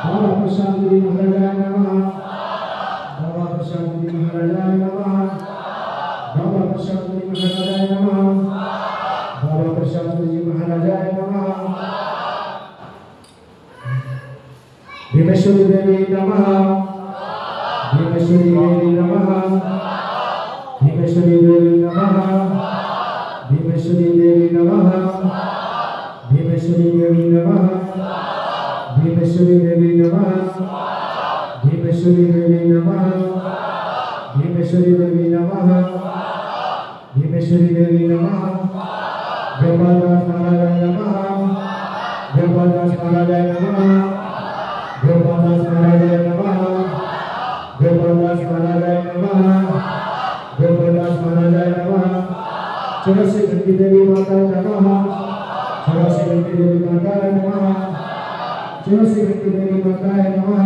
बाबा प्रशांत जी महाराजाय नमः बाबा प्रशांत जी महाराजाय नमः बाबा प्रशांत जी महाराजाय नमः बाबा प्रशांत जी महाराजाय नमः भीमेश्वरी देवी नमः भीमेश्वरी देवी नमः भीमेश्वरी देवी नमः भीमेश्वरी देवी नमः भीमेश्वरी देवी नमः भीमेश्वरी देवी नमः भीमेश्वरी देवी नमः भीमेश्वरी देवी नमः भीमेश्वरी देवी नमः गोपालदास महाराजाय नमः गोपालदास महाराजाय नमः गोपालदास महाराजाय नमः गोपालदास महाराजाय नमः गोपालदास महाराजाय नमः चौरासी घंटी देवी माता नमः चौरासी घंटी देवी माता नमः चौरासी घंटी देवी माता नमः।